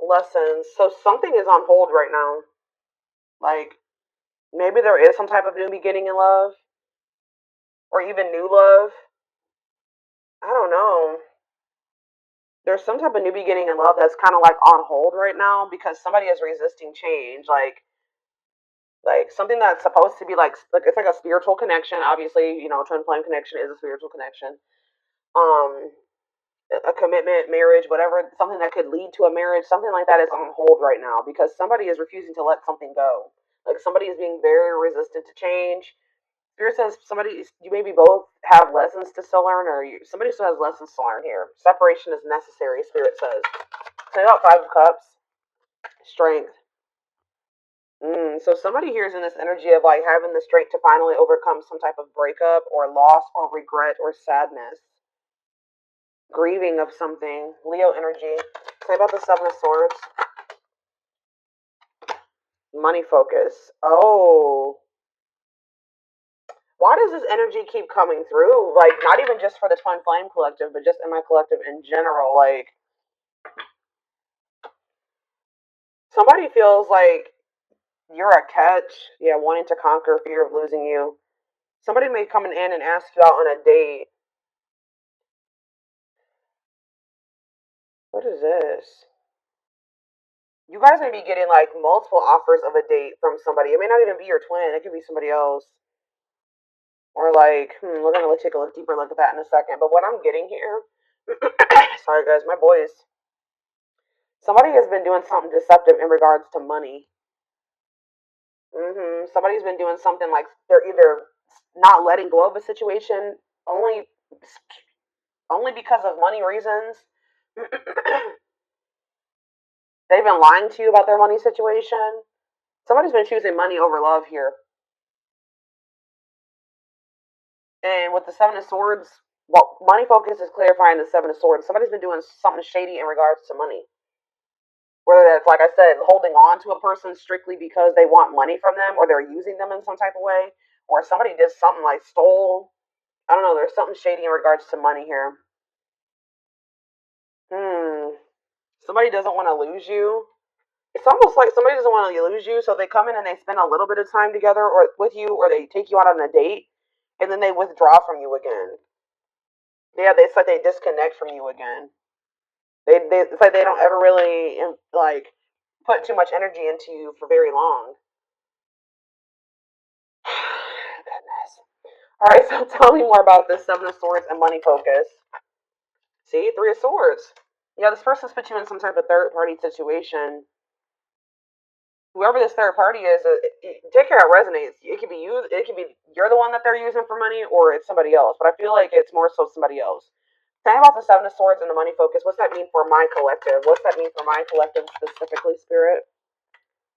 Lessons. So something is on hold right now. Like, maybe there is some type of new beginning in love, or even new love. I don't know. There's some type of new beginning in love that's kind of like on hold right now because somebody is resisting change. Like something that's supposed to be like it's like a spiritual connection. Obviously, twin flame connection is a spiritual connection. Um, a commitment, marriage, whatever, something that could lead to a marriage, something like that is on hold right now because somebody is refusing to let something go. Like somebody is being very resistant to change. Spirit says somebody, you maybe both have lessons to still learn, or somebody still has lessons to learn here. Separation is necessary, Spirit says. Tell you about Five of Cups, strength. So somebody here is in this energy of like having the strength to finally overcome some type of breakup or loss or regret or sadness, grieving of something. Leo energy. Say about the Seven of Swords. Money focus. Oh, why does this energy keep coming through? Like, not even just for the Twin Flame Collective, but just in my collective in general. Like, somebody feels like you're a catch. Yeah, wanting to conquer fear of losing you. Somebody may come in and ask you out on a date. What is this? You guys may be getting like multiple offers of a date from somebody. It may not even be your twin. It could be somebody else. Or like, we're gonna take a look deeper look at that in a second. But what I'm getting here, sorry guys, my voice. Somebody has been doing something deceptive in regards to money. Somebody's been doing something like they're either not letting go of a situation only because of money reasons. They've been lying to you about their money situation. Somebody's been choosing money over love here. And with the Seven of Swords, well, money focus is clarifying the Seven of Swords. Somebody's been doing something shady in regards to money. Whether that's, like I said, holding on to a person strictly because they want money from them or they're using them in some type of way, or somebody did something like stole. I don't know, there's something shady in regards to money here. Somebody doesn't want to lose you. It's almost like somebody doesn't want to lose you, so they come in and they spend a little bit of time together or with you, or they take you out on a date, and then they withdraw from you again. Yeah, it's like they disconnect from you again. It's like they don't ever really like put too much energy into you for very long. Goodness. All right, so tell me more about this Seven of Swords and money focus. See, Three of Swords. Yeah, this person's put you in some type of third party situation. Whoever this third party is, take care how it resonates. It could be you. It could be you're the one that they're using for money, or it's somebody else. But I feel like it's more so somebody else. Tell me about the Seven of Swords and the money focus. What's that mean for my collective? What's that mean for my collective specifically, Spirit?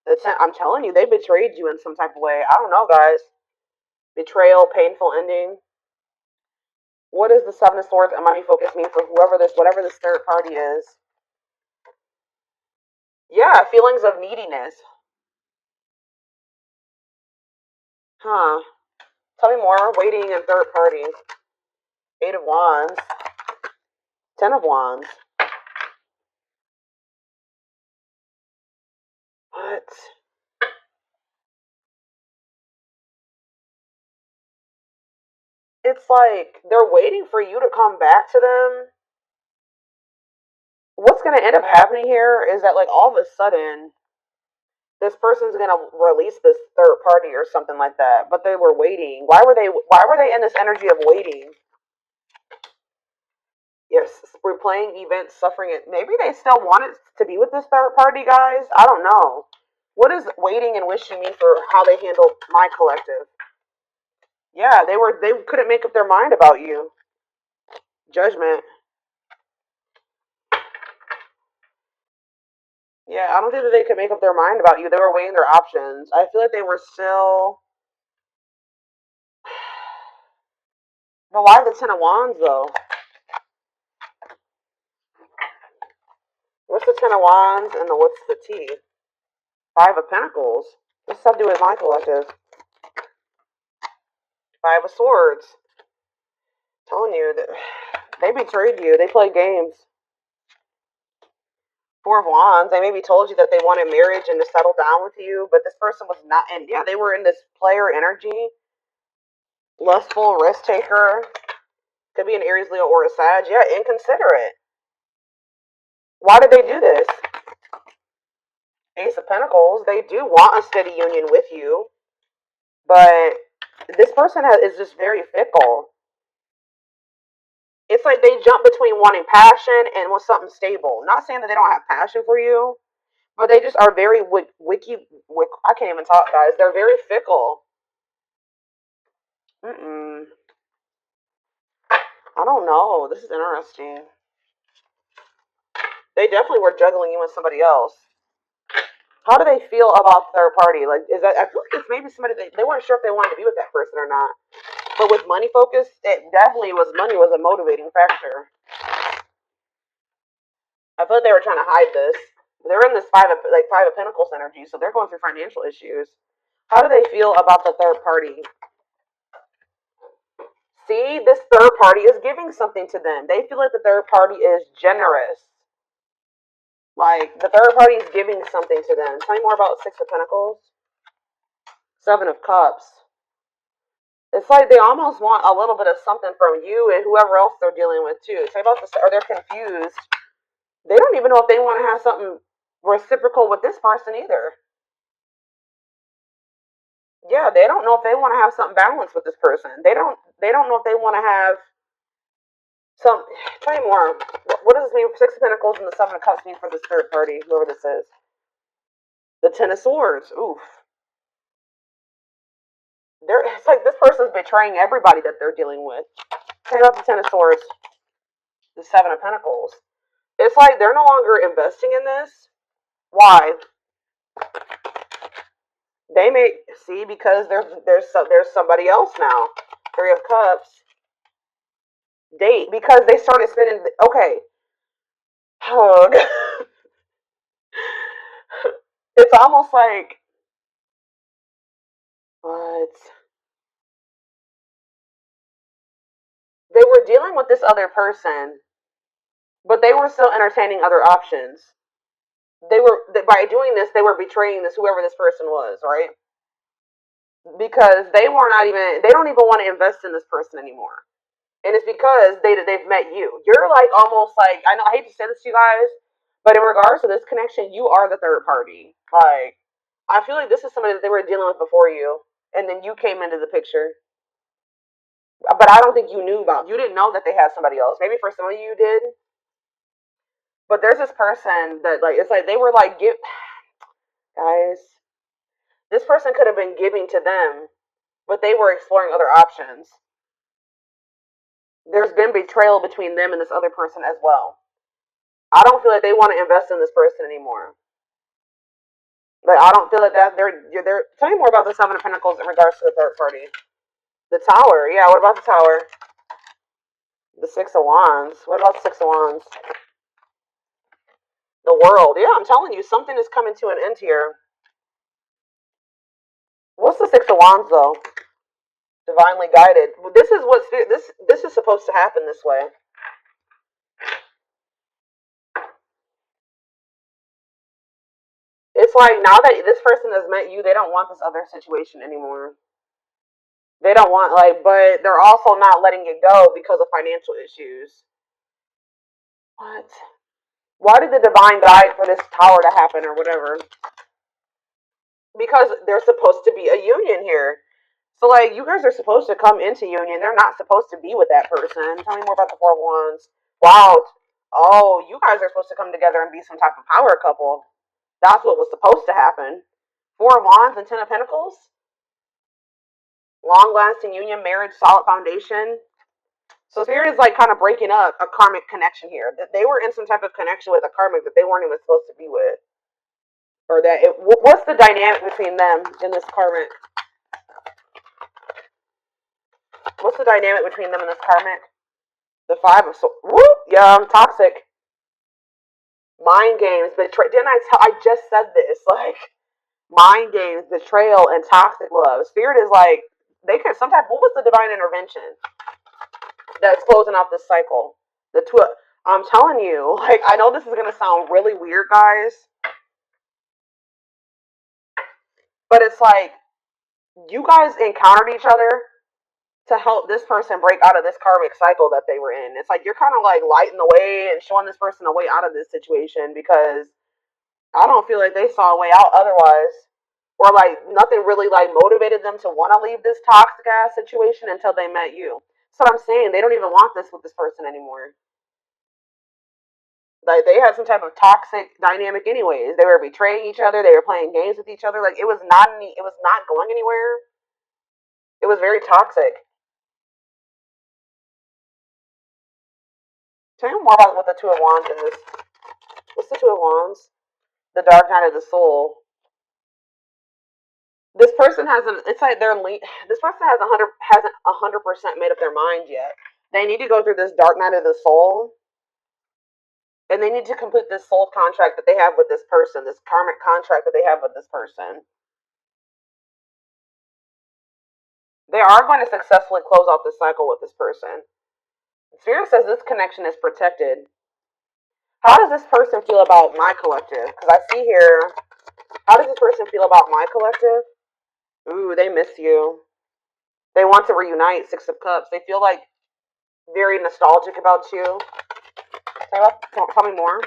I'm telling you, they betrayed you in some type of way. I don't know, guys. Betrayal, painful ending. What does the Seven of Swords and money focus mean for whatever this third party is? Yeah, feelings of neediness. Huh. Tell me more. Waiting and third party. Eight of Wands. Ten of Wands. What? It's like they're waiting for you to come back to them. What's going to end up happening here is that, like, all of a sudden, this person's going to release this third party or something like that. But they were waiting. Why were they in this energy of waiting? Yes, replaying events, suffering it. Maybe they still wanted to be with this third party, guys. I don't know. What does waiting and wishing mean for how they handled my collective? Yeah, they couldn't make up their mind about you. Judgment. Yeah, I don't think that they could make up their mind about you. They were weighing their options. I feel like they were still. But why the Ten of Wands though? What's the Ten of Wands and what's the T? Five of Pentacles. What's that to do with my collective? Five of Swords. I'm telling you that they betrayed you. They played games. Four of Wands. They maybe told you that they wanted marriage and to settle down with you, but this person was not. And yeah, they were in this player energy, lustful, risk taker. Could be an Aries, Leo, or a Sag. Yeah, inconsiderate. Why did they do this? Ace of Pentacles. They do want a steady union with you, but this person is just very fickle. It's like they jump between wanting passion and want something stable. Not saying that they don't have passion for you, but they just are very I can't even talk, guys. They're very fickle. I don't know. This is interesting. They definitely were juggling you with somebody else. How do they feel about third party? Like, is that? I feel like it's maybe somebody they weren't sure if they wanted to be with that person or not. But with money focus, it definitely was. Money was a motivating factor. I feel like they were trying to hide this. They're in this five of Pentacles energy, so they're going through financial issues. How do they feel about the third party? See, this third party is giving something to them. They feel like the third party is generous. Like, the third party is giving something to them. Tell me more about Six of Pentacles. Seven of Cups. It's like they almost want a little bit of something from you and whoever else they're dealing with, too. Tell me about this, or they're confused. They don't even know if they want to have something reciprocal with this person either. Yeah, they don't know if they want to have something balanced with this person. They don't know if they want to have some. Tell me more. What does this mean? Six of Pentacles and the Seven of Cups mean for this third party, whoever this is. The Ten of Swords. Oof. It's like this person's betraying everybody that they're dealing with. Tell me about the Ten of Swords. The Seven of Pentacles. It's like they're no longer investing in this. Why? They may see because there's somebody else now. Three of Cups. Date because they started spending. Okay. Hug. It's almost like what? They were dealing with this other person, but they were still entertaining other options. By doing this, they were betraying whoever this person was, right? Because they don't even want to invest in this person anymore. And it's because they've met you. You're like almost like, I know I hate to say this to you guys, but in regards to this connection, you are the third party. Like, I feel like this is somebody that they were dealing with before you, and then you came into the picture. But I don't think you didn't know that they had somebody else. Maybe for some of you did. But there's this person that like it's like they were like guys. This person could have been giving to them, but they were exploring other options. There's been betrayal between them and this other person as well. I don't feel like they want to invest in this person anymore. Like I don't feel like that they're. Tell me more about the Seven of Pentacles in regards to the third party. The Tower, yeah. What about the Tower? The Six of Wands. What about the Six of Wands? The World. Yeah, I'm telling you, something is coming to an end here. What's the Six of Wands though? Divinely guided. This is what this is supposed to happen this way. It's like now that this person has met you, they don't want this other situation anymore. They don't want but they're also not letting it go because of financial issues. What? Why did the divine guide for this tower to happen or whatever? Because there's supposed to be a union here. So like you guys are supposed to come into union. They're not supposed to be with that person. Tell me more about the Four of Wands. Wow. Oh, you guys are supposed to come together and be some type of power couple. That's what was supposed to happen. Four of Wands and Ten of Pentacles. Long-lasting union, marriage, solid foundation. So Spirit is like kind of breaking up a karmic connection here. That they were in some type of connection with a karmic that they weren't even supposed to be with. Or what's the dynamic between them in this karmic? What's the dynamic between them and this karmic? The Five of Swords. Whoop! Yeah, I'm toxic. Mind games, betrayal. Didn't I just said this. Like, mind games, betrayal, and toxic love. Spirit is like, they could sometimes, what was the divine intervention that's closing out this cycle? The two, I'm telling you, like, I know this is gonna sound really weird, guys, but it's like you guys encountered each other to help this person break out of this karmic cycle that they were in. It's like you're kind of like lighting the way and showing this person a way out of this situation because I don't feel like they saw a way out otherwise. Or like nothing really like motivated them to want to leave this toxic ass situation until they met you. So I'm saying they don't even want this with this person anymore. Like they had some type of toxic dynamic anyways. They were betraying each other, they were playing games with each other. Like it was not going anywhere. It was very toxic. Tell me more about what the Two of Wands in this. What's the Two of Wands? The Dark Night of the Soul. This person hasn't. It's like this person hasn't 100% made up their mind yet. They need to go through this Dark Night of the Soul, and they need to complete this soul contract that they have with this person, this karmic contract that they have with this person. They are going to successfully close out this cycle with this person. Spirit says this connection is protected. How does this person feel about my collective? Because I see here, how does this person feel about my collective? Ooh, they miss you. They want to reunite. Six of Cups. They feel like very nostalgic about you. Tell me more.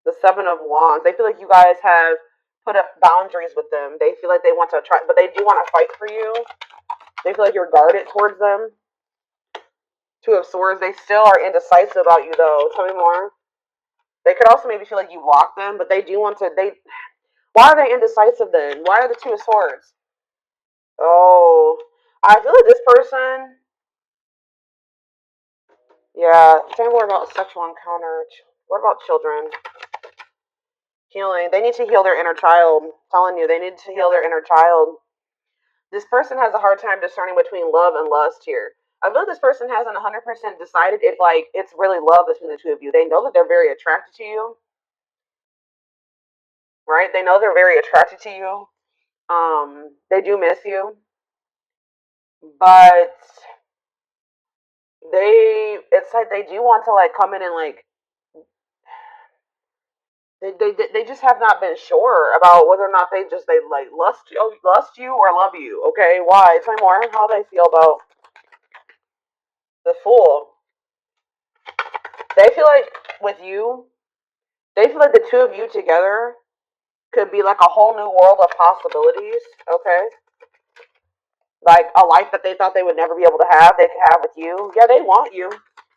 The Seven of Wands. They feel like you guys have put up boundaries with them. They feel like they want to try, but they do want to fight for you. They feel like you're guarded towards them. Two of Swords. They still are indecisive about you, though. Tell me more. They could also maybe feel like you blocked them, but they do want to. Why are they indecisive then? Why are the Two of Swords? Oh, I feel like this person. Yeah, tell me more about sexual encounter. What about children? Healing. They need to heal their inner child. I'm telling you, they need to heal their inner child. This person has a hard time discerning between love and lust here. I feel like this person hasn't 100% decided if like it's really love between the two of you. They know that they're very attracted to you, right? They know they're very attracted to you. They do miss you, but it's like they do want to like come in and like they just have not been sure about whether or not they like lust you or love you. Okay, why? Tell me more. How they feel about the Fool. They feel like with you, they feel like the two of you together could be like a whole new world of possibilities. Okay, like a life that they thought they would never be able to have, they could have with you. Yeah, they want you.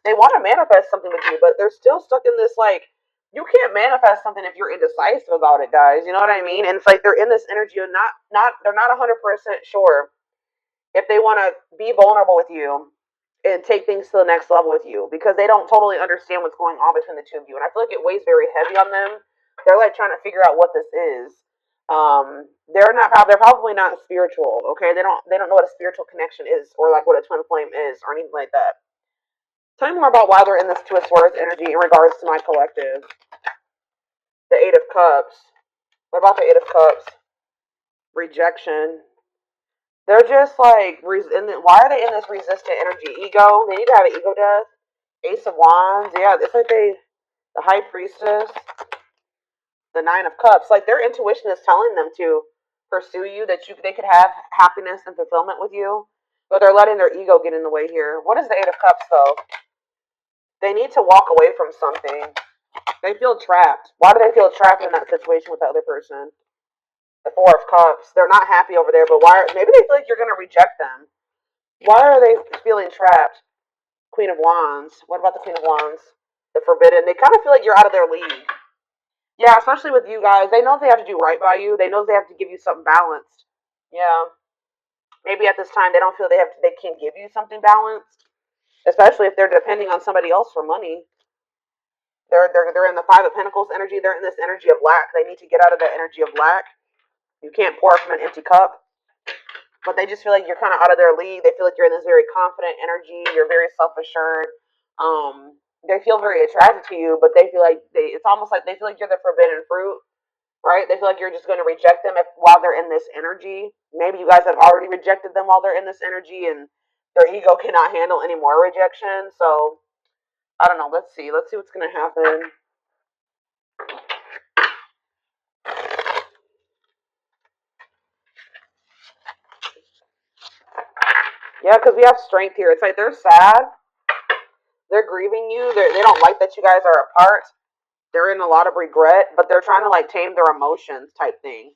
They want to manifest something with you, but they're still stuck in this like you can't manifest something if you're indecisive about it, guys. You know what I mean? And it's like they're in this energy of not they're not 100% sure if they want to be vulnerable with you and take things to the next level with you because they don't totally understand what's going on between the two of you. And I feel like it weighs very heavy on them. They're like trying to figure out what this is. They're probably not spiritual. Okay, they don't know what a spiritual connection is or like what a twin flame is or anything like that. Tell me more about why they're in this Two of Swords energy in regards to my collective. The Eight of Cups. What about the Eight of Cups? Rejection. They're just like, why are they in this resistant energy? Ego. They need to have an ego death. Ace of Wands. Yeah, it's like the High Priestess. The Nine of Cups. Like their intuition is telling them to pursue you, that they could have happiness and fulfillment with you, but they're letting their ego get in the way here. What is the Eight of Cups though? They need to walk away from something. They feel trapped. Why do they feel trapped in that situation with the other person? The Four of Cups. They're not happy over there, but why? Maybe they feel like you're going to reject them. Why are they feeling trapped? Queen of Wands. What about the Queen of Wands? The Forbidden. They kind of feel like you're out of their league. Yeah, especially with you guys. They know they have to do right by you. They know they have to give you something balanced. Yeah. Maybe at this time they don't feel they can't give you something balanced, especially if they're depending on somebody else for money. They're in the Five of Pentacles energy. They're in this energy of lack. They need to get out of that energy of lack. You can't pour from an empty cup. But they just feel like you're kind of out of their league. They feel like you're in this very confident energy. You're very self-assured. They feel very attracted to you, but they feel like it's almost like they feel like you're the forbidden fruit, right? They feel like you're just going to reject them while they're in this energy. Maybe you guys have already rejected them while they're in this energy, and their ego cannot handle any more rejection. So I don't know. Let's see. Let's see what's going to happen. Yeah, because we have strength here. It's like they're sad. They're grieving you. They don't like that you guys are apart. They're in a lot of regret, but they're trying to like tame their emotions type thing.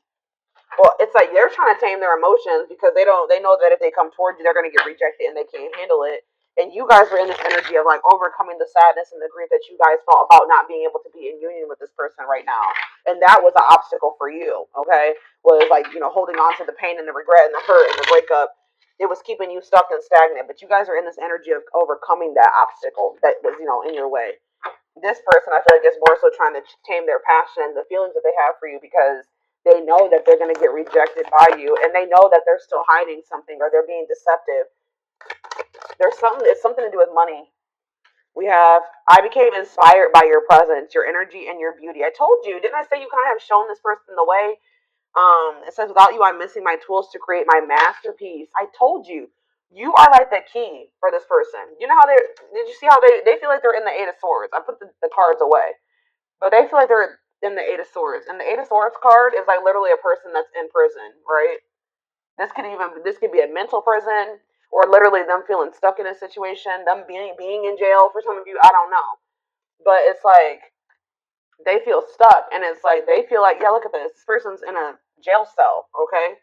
Well, it's like they're trying to tame their emotions because they know that if they come towards you, they're going to get rejected and they can't handle it. And you guys are in this energy of like overcoming the sadness and the grief that you guys felt about not being able to be in union with this person right now. And that was an obstacle for you, okay? Was like, holding on to the pain and the regret and the hurt and the breakup. It was keeping you stuck and stagnant. But you guys are in this energy of overcoming that obstacle that was, in your way. This person, I feel like, is more so trying to tame their passion and the feelings that they have for you because they know that they're going to get rejected by you, and they know that they're still hiding something or they're being deceptive. It's something to do with money. We have, I became inspired by your presence, your energy, and your beauty. I told you, didn't I say you kind of have shown this person the way? It says, without you, I'm missing my tools to create my masterpiece. I told you, you are like the key for this person. You know how did you see how they feel like they're in the Eight of Swords? I put the cards away. But they feel like they're in the Eight of Swords. And the Eight of Swords card is like literally a person that's in prison, right? This could be a mental prison or literally them feeling stuck in a situation, them being in jail for some of you, I don't know. But it's like they feel stuck and it's like they feel like, yeah, look at this. This person's in a jail cell, okay?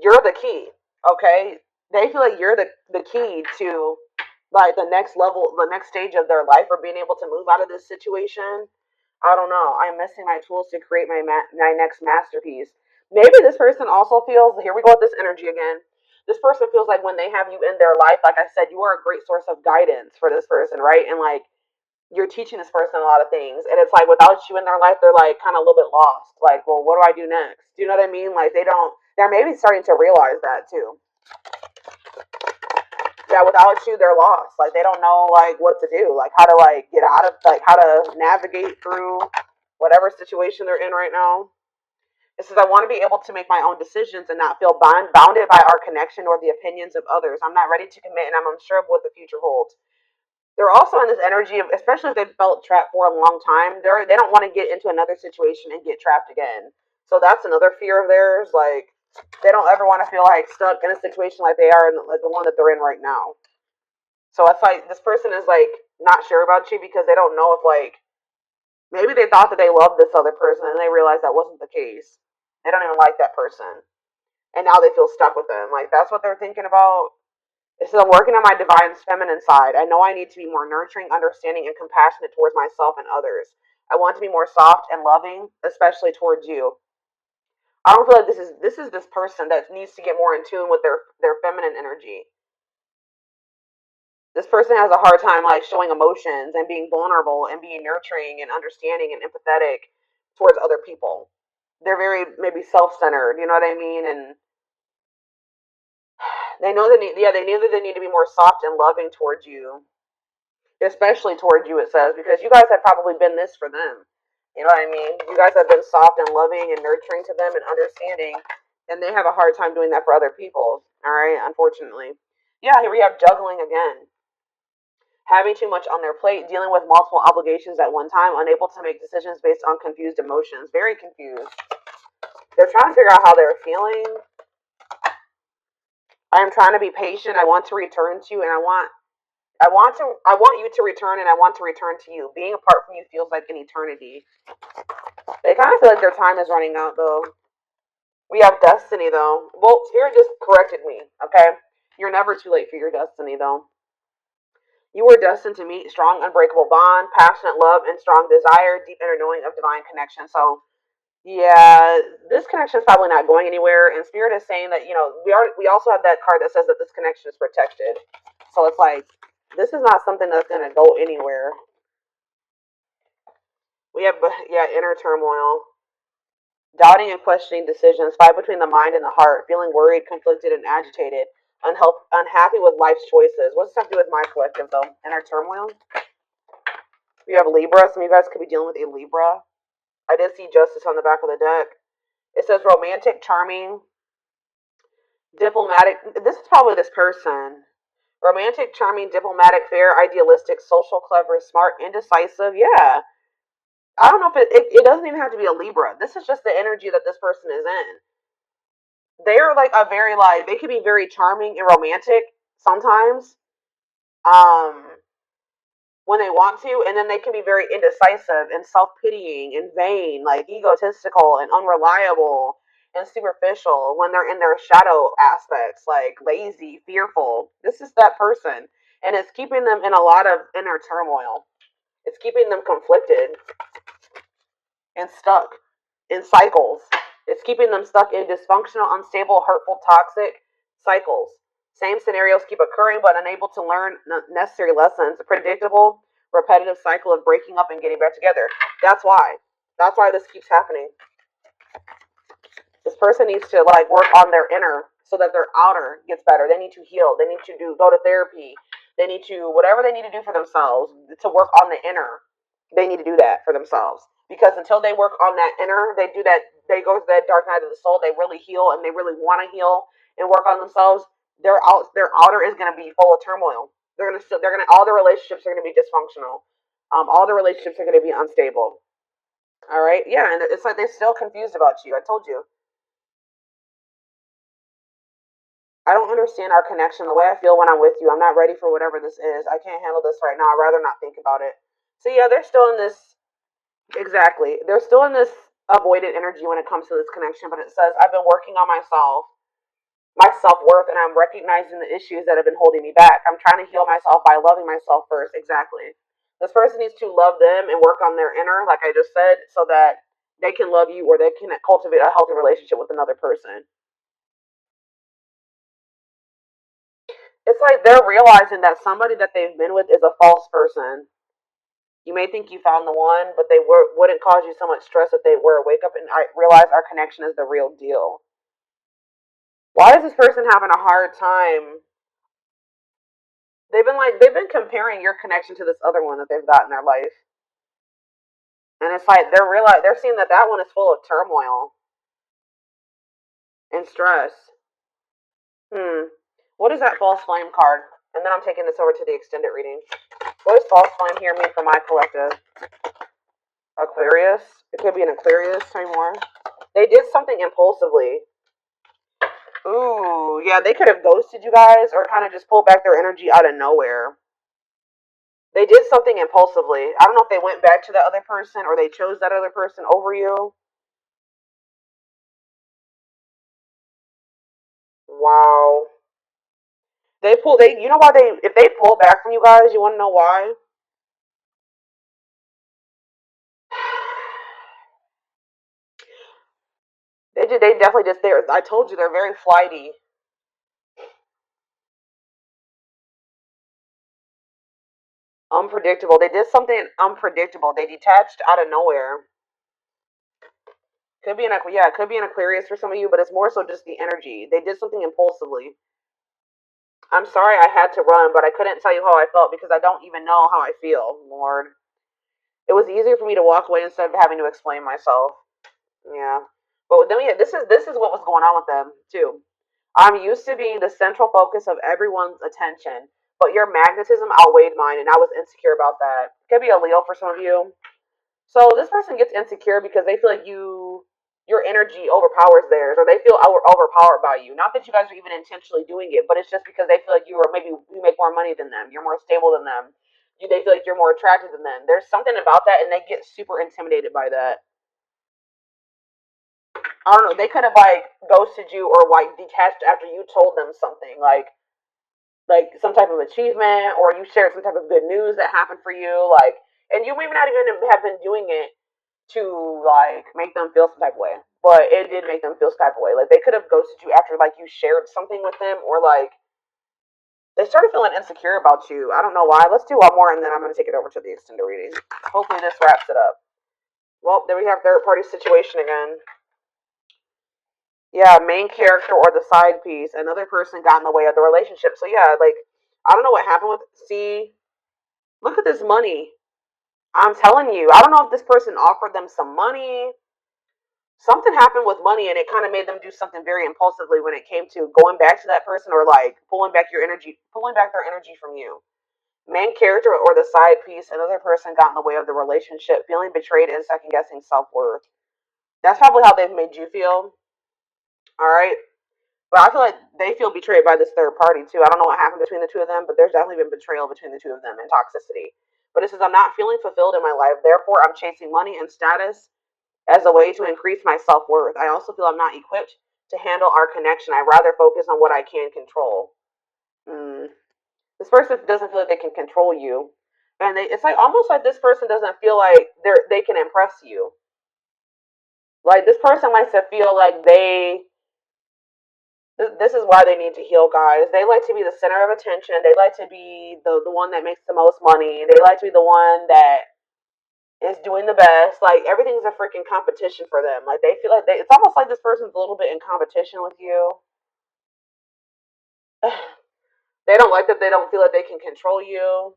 You're the key, okay? They feel like you're the key to like the next level, the next stage of their life or being able to move out of this situation. I don't know. I'm missing my tools to create my next masterpiece. Maybe this person also feels, here we go with this energy again. This person feels like when they have you in their life, like I said, you are a great source of guidance for this person, right? And like you're teaching this person a lot of things. And it's like without you in their life, they're like kind of a little bit lost. Like, well, what do I do next? Do you know what I mean? Like they're maybe starting to realize that too. Yeah, without you, they're lost. Like they don't know like what to do, like how to like get out of like how to navigate through whatever situation they're in right now. It says, I want to be able to make my own decisions and not feel bounded by our connection or the opinions of others. I'm not ready to commit and I'm unsure of what the future holds. They're also in this energy of, especially if they've felt trapped for a long time, they don't want to get into another situation and get trapped again. So that's another fear of theirs. Like, they don't ever want to feel like stuck in a situation like they are in like the one that they're in right now. So it's like this person is like not sure about you because they don't know if like maybe they thought that they loved this other person and they realized that wasn't the case. They don't even like that person. And now they feel stuck with them. Like that's what they're thinking about. It says, I'm working on my divine feminine side. I know I need to be more nurturing, understanding, and compassionate towards myself and others. I want to be more soft and loving, especially towards you. I don't feel like this person that needs to get more in tune with their feminine energy. This person has a hard time like showing emotions and being vulnerable and being nurturing and understanding and empathetic towards other people. They're very maybe self-centered, you know what I mean? And they know they need to be more soft and loving towards you, especially towards you. It says because you guys have probably been this for them. You know what I mean? You guys have been soft and loving and nurturing to them and understanding, and they have a hard time doing that for other people. All right, unfortunately. Yeah, here we have juggling again. Having too much on their plate, dealing with multiple obligations at one time, unable to make decisions based on confused emotions. Very confused. They're trying to figure out how they're feeling. I am trying to be patient. I want to return to you, and I want you to return, and I want to return to you. Being apart from you feels like an eternity. They kind of feel like their time is running out, though. We have destiny, though. Well, Spirit just corrected me, okay? You're never too late for your destiny, though. You were destined to meet strong, unbreakable bond, passionate love, and strong desire, deep inner knowing of divine connection. So, yeah, this connection is probably not going anywhere. And Spirit is saying that we also have that card that says that this connection is protected. So it's like this is not something that's going to go anywhere. We have inner turmoil, doubting and questioning decisions, fight between the mind and the heart, feeling worried, conflicted, and agitated. Unhappy with life's choices. What's this have to do with my collective, though? Inner turmoil. We have Libra. Some of you guys could be dealing with a Libra. I did see Justice on the back of the deck. It says romantic, charming, diplomatic. This is probably this person. Romantic, charming, diplomatic, fair, idealistic, social, clever, smart, indecisive. Yeah. I don't know if it doesn't even have to be a Libra. This is just the energy that this person is in. They're like a very like they can be very charming and romantic sometimes. Um when they want to, and then they can be very indecisive and self-pitying and vain, like egotistical and unreliable and superficial when they're in their shadow aspects, like lazy, fearful. This is that person, and it's keeping them in a lot of inner turmoil. It's keeping them conflicted and stuck in cycles. It's keeping them stuck in dysfunctional, unstable, hurtful, toxic cycles. Same scenarios keep occurring, but unable to learn necessary lessons. A predictable, repetitive cycle of breaking up and getting back together. That's why. That's why this keeps happening. This person needs to like work on their inner so that their outer gets better. They need to heal. They need to go to therapy. They need to whatever they need to do for themselves to work on the inner. They need to do that for themselves because until they work on that inner, they do that. They go to that dark night of the soul. They really heal and they really want to heal and work on themselves. Their outer is going to be full of turmoil. All the relationships are going to be dysfunctional. All the relationships are going to be unstable. All right, yeah, and it's like they're still confused about you. I told you. I don't understand our connection, the way I feel when I'm with you. I'm not ready for whatever this is. I can't handle this right now. I'd rather not think about it. So yeah, they're still in this exactly. They're still in this avoided energy when it comes to this connection, but it says I've been working on myself, my self-worth, and I'm recognizing the issues that have been holding me back. I'm trying to heal myself by loving myself first. Exactly. This person needs to love them and work on their inner, like I just said, so that they can love you or they can cultivate a healthy relationship with another person. It's like they're realizing that somebody that they've been with is a false person. You may think you found the one, but wouldn't cause you so much stress if they were. Wake up and realize our connection is the real deal. Why is this person having a hard time? They've been comparing your connection to this other one that they've got in their life, and it's like they're seeing that that one is full of turmoil and stress. What is that false flame card? And then I'm taking this over to the extended reading. What does false flame here mean for my collective? Aquarius. It could be an Aquarius. Tell me more. They did something impulsively. Ooh, yeah, they could have ghosted you guys or kind of just pulled back their energy out of nowhere. They did something impulsively. I don't know if they went back to that other person or they chose that other person over you. Wow. You know why if they pull back from you guys, you want to know why? They definitely just, I told you, they're very flighty. Unpredictable. They did something unpredictable. They detached out of nowhere. It could be an Aquarius for some of you, but it's more so just the energy. They did something impulsively. I'm sorry I had to run, but I couldn't tell you how I felt because I don't even know how I feel, Lord. It was easier for me to walk away instead of having to explain myself. Yeah. But then this is what was going on with them too. I'm used to being the central focus of everyone's attention, but your magnetism outweighed mine and I was insecure about that. Could be a Leo for some of you. So this person gets insecure because they feel like your energy overpowers theirs, or they feel overpowered by you. Not that you guys are even intentionally doing it, but it's just because they feel like you make more money than them, you're more stable than them. They feel like you're more attractive than them. There's something about that, and they get super intimidated by that. I don't know. They could have like ghosted you or like detached after you told them something like some type of achievement, or you shared some type of good news that happened for you, like, and you may not even have been doing it to like make them feel some type of way, but it did make them feel some type of way. Like they could have ghosted you after like you shared something with them, or like they started feeling insecure about you. I don't know why. Let's do one more, and then I'm gonna take it over to the extended reading. Hopefully, this wraps it up. Well, there we have third party situation again. Yeah, main character or the side piece. Another person got in the way of the relationship. So yeah, like I don't know what happened with. See, look at this money. I'm telling you, I don't know if this person offered them some money something happened with money and it kind of made them do something very impulsively when it came to going back to that person or like pulling back their energy from you. Main character or the side piece, another person got in the way of the relationship, feeling betrayed and second guessing self worth. That's probably how they've made you feel. All right. But I feel like they feel betrayed by this third party too. I don't know what happened between the two of them, but there's definitely been betrayal between the two of them and toxicity. But it says, I'm not feeling fulfilled in my life, therefore I'm chasing money and status as a way to increase my self worth. I also feel I'm not equipped to handle our connection. I rather focus on what I can control. Mm. This person doesn't feel like they can control you, and it's like almost like this person doesn't feel like they can impress you. Like this person likes to feel like this is why they need to heal, guys. They like to be the center of attention. They like to be the one that makes the most money. They like to be the one that is doing the best. Like everything's a freaking competition for them. Like they feel like it's almost like this person's a little bit in competition with you. They don't like that they don't feel like they can control you.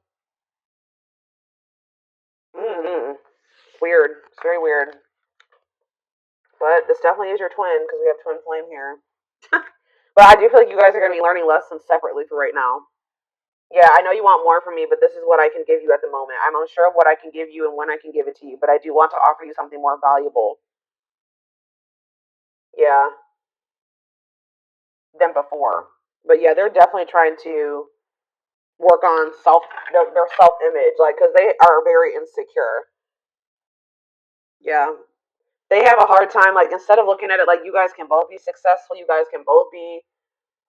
Mm-hmm. It's weird. It's very weird. But this definitely is your twin because we have twin flame here. But I do feel like you guys are going to be learning lessons separately for right now. Yeah, I know you want more from me, but this is what I can give you at the moment. I'm unsure of what I can give you and when I can give it to you, but I do want to offer you something more valuable. Yeah, than before. But yeah, they're definitely trying to work on their self image, like because they are very insecure. Yeah, they have a hard time. Like instead of looking at it like you guys can both be successful, you guys can both be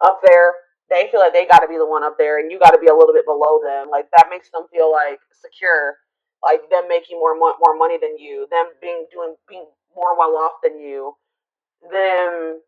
up there. They feel like they got to be the one up there, and you got to be a little bit below them. Like that makes them feel like secure, like them making more money than you, them being more well off than you, them